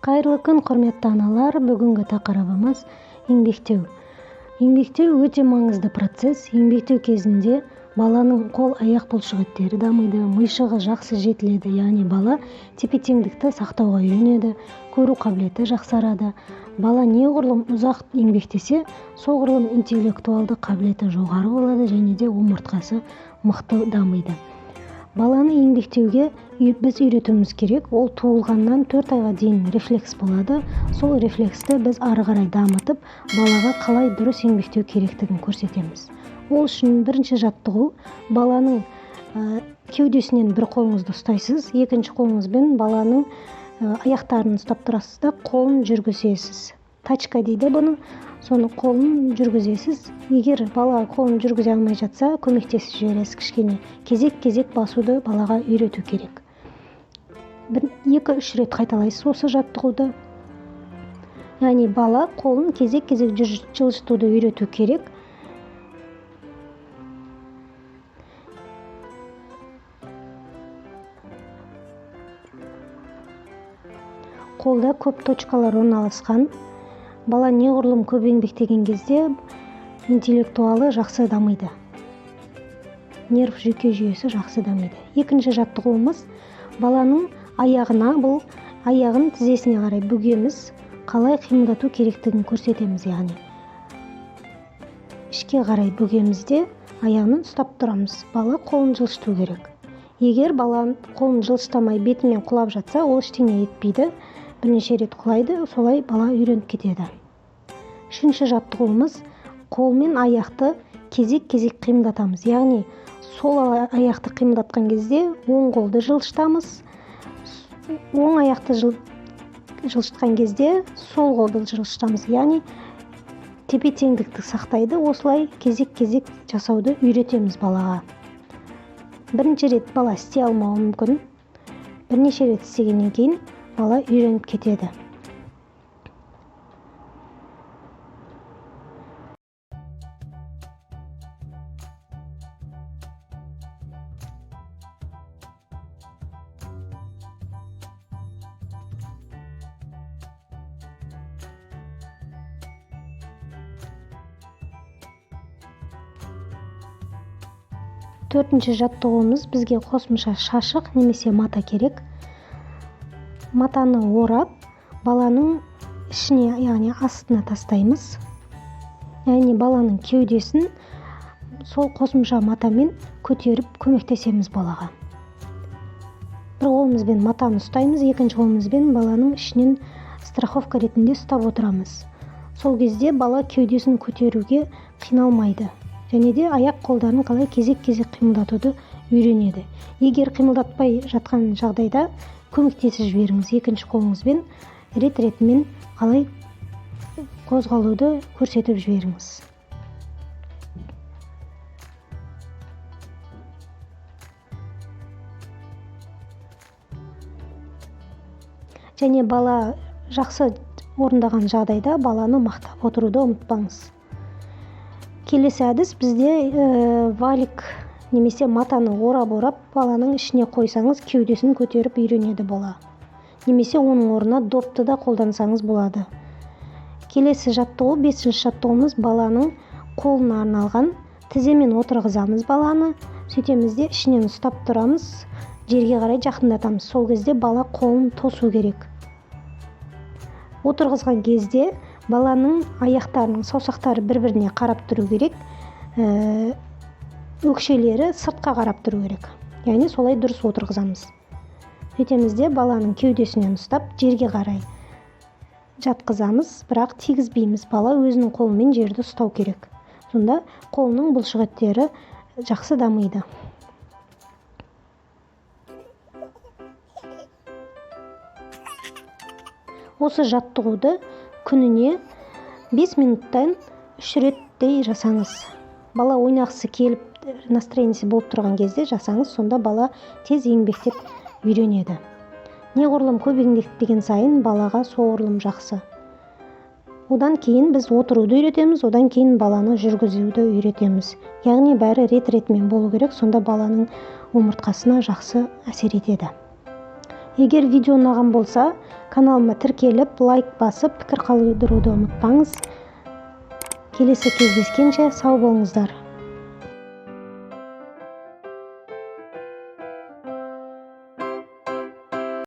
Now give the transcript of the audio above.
Кайырлы күн, құрметті аналар. Бүгінгі тақырыбымыз еңбектеу. Еңбектеу өте маңызды процесс. Еңбектеу кезінде баланың қол-аяқ бұлшықеттері дамиды, мишығы жақсы жетіледі, яғни бала тепе-теңдікті сақтауға үйренеді, көру қабілеті жақсарады. Бала неғұрлым ұзақ еңбектесе, соғұрлым интеллектуалды қабілеті жоғары болады және де омыртқасы мықты дамиды. Баланы еңбектеуге біз үйретуіміз керек. Ол туылғаннан 4 айға дейін рефлекс болады. Сол рефлексті біз ары қарай дамытып, балаға қалай дұрыс еңбектеу керектігін көрсетеміз. Ол үшін бірінші жаттығу, баланың кеудесінен бір қолыңызды ұстайсыз, екінші қолыңызбен баланың аяқтарын ұстап тұрасыз да қолын жүргізесіз. Тачка дейді бұны. Соны қолын жүргізесіз. Егер бала қолын жүргізе алмай жатса, көмектесіп жібересіз кішкене. Кезек-кезек басуды балаға үйрету керек. 2-3 рет қайталайсыз осы жаттығуды. Яғни бала қолын кезек-кезек жылжытуды үйрету керек. Қолда көп точкалар орналасқан. Бала неғұрлым көп еңбектеген кезде интеллектуалы жақсы дамиды. Нерв жүйке жүйесі жақсы дамиды. Екінші жаттығуымыз баланың аяғына, бұл аяғын тізесіне қарай бүгеміз, қалай қимылдату керектігін көрсетеміз, яғни. Ішке қарай бүгемізде аяғын ұстап тұрамыз. Бала қолын жылжыту керек. Егер бала қолын жылжытамай бетімен құлап жатса, ол ештеңе етпейді. Бірнеше рет құлайды, солай бала үйреніп кетеді. Үшінші жаттығуымыз қолмен аяқты кезек-кезек қимылдатамыз. Яғни сол аяқты қимылдатқан кезде оң қолды жылжытамыз. Оң аяқты жылжытқан кезде сол қолды жылжытамыз. Яғни тепе-теңдікті сақтайды. Осылай кезек-кезек жасауды үйретеміз балаға. Бірінші рет бала істей алмауы мүмкін. Бірнеше рет істегеннен кейін бала үйреніп кетеді. Төртінші жаттығуымыз бізге қосымша шашық немесе мата керек. Матаны орап, баланың ішіне, яғни астына тастаймыз. Яғни баланың кеудесін сол қосымша матамен көтеріп көмектесеміз балаға. Бір қолымызбен матаны ұстаймыз, екінші қолымызбен баланың ішінен страховка ретінде ұстап отырамыз. Сол кезде бала кеудесін көтеруге қиналмайды. Және де аяқ қолдарын қалай кезек-кезек қимылдатуды үйренеді. Егер қимылдатпай жатқан жағдайда көмектесіп жіберіңіз. Екінші қолыңызбен рет-ретімен қалай қозғалуды көрсетіп жіберіңіз. Және бала жақсы орындаған жағдайда баланы мақтап отыруды ұмытпаңыз. Келесі әдіс бізде валик немесе матаны орап-орап баланың ішіне қойсаңыз, кеудесін көтеріп үйренеді бала. Немесе оның орнына допты да қолдансаңыз болады. Келесі жаттығу, 5-ші жаттығуымыз баланың қолына арналған. Тіземен отырғызамыз баланы, сөйтеміз де ішінен ұстап тұрамыз, жерге қарай жақындатамыз. Сол кезде бала қолын тосу керек. Отырғызған кезде баланың аяқтарының саусақтары бір-біріне қарап тұру керек. Өкшелері сыртқа қарап тұру керек. Яғни солай дұрыс отырғызамыз. Сөйтемізде баланың кеудесінен ұстап жерге қарай жатқызамыз, бірақ тигізбейміз. Бала өзінің қолымен жерді ұстау керек. Сонда қолының бұлшықеттері жақсы дамиды. Осы жаттығуды күніне 5 минуттан 3 реттей жасаңыз. Бала ойнағысы келіп, настроениесі болып тұрған кезде жасаңыз, сонда бала тез еңбектеп үйренеді. Неғұрлым көп еңбектеген сайын балаға соғұрлым жақсы. Одан кейін біз отыруды үйретеміз, одан кейін баланы жүргізуді үйретеміз. Яғни бәрі рет-ретімен болу керек, сонда баланың омыртқасына жақсы әсер етеді. Егер видео ұнаған болса, каналыма тіркеліп, лайк басып, пікір қалдыруды ұмытпаңыз. Келесі кездескенше сау болыңыздар.